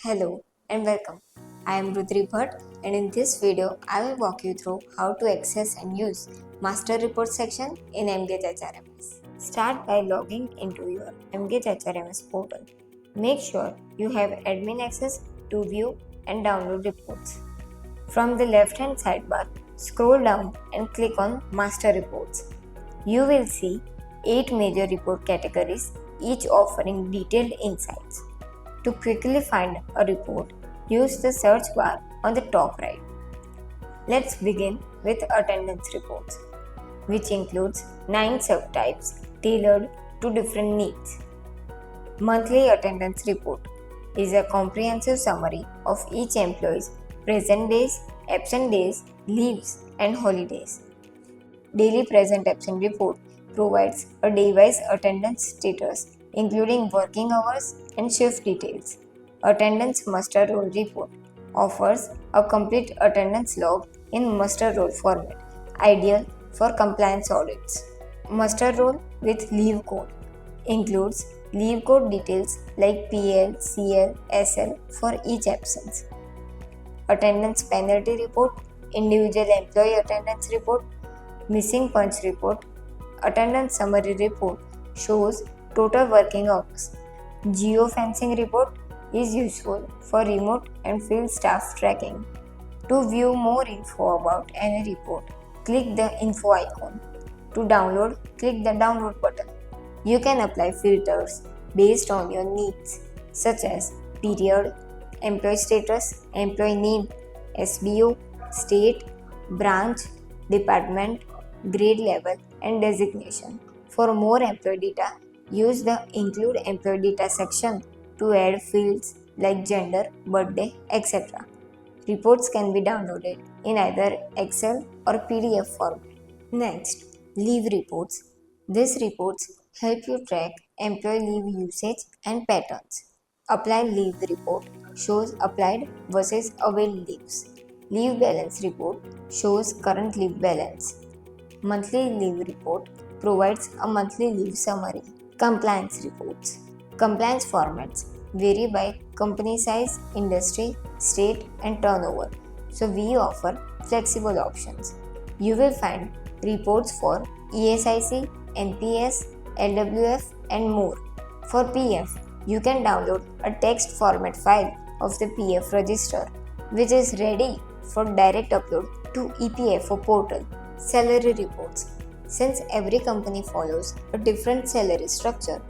Hello and welcome. I am Rudri Bhatt, and in this video I will walk you through how to access and use Master Report section in Emgage HRMS. Start by logging into your Emgage HRMS portal. Make sure you have admin access to view and download reports. From the left hand sidebar, scroll down and click on Master Reports. You will see 8 major report categories, each offering detailed insights. To quickly find a report, use the search bar on the top right. Let's begin with attendance reports, which includes 9 subtypes tailored to different needs. Monthly attendance report is a comprehensive summary of each employee's present days, absent days, leaves, and holidays. Daily present absent report provides a day-wise attendance status, including working hours and shift details. Attendance muster roll report offers a complete attendance log in muster roll format, ideal for compliance audits. Muster roll with leave code includes leave code details like PL, CL, SL for each absence. Attendance penalty report, individual employee attendance report, missing punch report, attendance summary report shows total working hours. Geo-Fencing report is useful for remote and field staff tracking. To view more info about any report, click the info icon. To download, click the download button. You can apply filters based on your needs, such as period, employee status, employee name, SBO, state, branch, department, grade level, and designation. For more employee data, use the Include Employee Data section to add fields like gender, birthday, etc. Reports can be downloaded in either Excel or PDF format. Next, leave reports. These reports help you track employee leave usage and patterns. Applied leave report shows applied versus availed leaves. Leave balance report shows current leave balance. Monthly leave report provides a monthly leave summary. Compliance reports. Compliance formats vary by company size, industry, state, and turnover, so we offer flexible options. You will find reports for ESIC, NPS, LWF, and more. For PF, you can download a text format file of the PF register, which is ready for direct upload to EPFO portal. Salary reports. Since every company follows a different salary structure,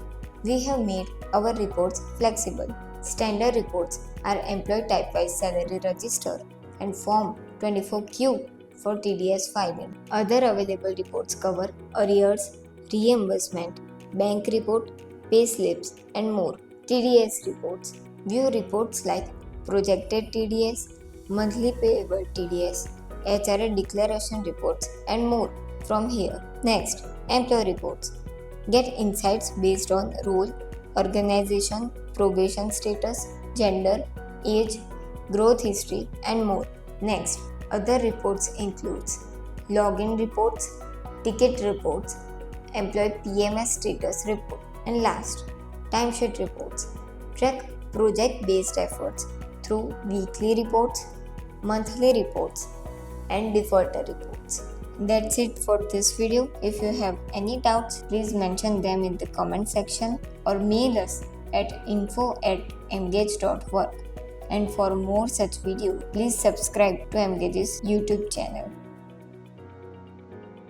we have made our reports flexible. Standard reports are employee type-wise salary register and Form 24Q for TDS filing. Other available reports cover arrears, reimbursement, bank report, pay slips, and more. TDS reports. View reports like projected TDS, monthly payable TDS, HRA declaration reports, and more from here. Next, employee reports. Get insights based on role, organization, probation status, gender, age, growth history, and more. Next, other reports includes login reports, ticket reports, employee PMS status report, and last, timesheet reports. Track project-based efforts through weekly reports, monthly reports, and defaulter reports. That's it for this video. If you have any doubts, please mention them in the comment section or mail us at info@emgage.work. And for more such videos, please subscribe to Emgage's YouTube channel.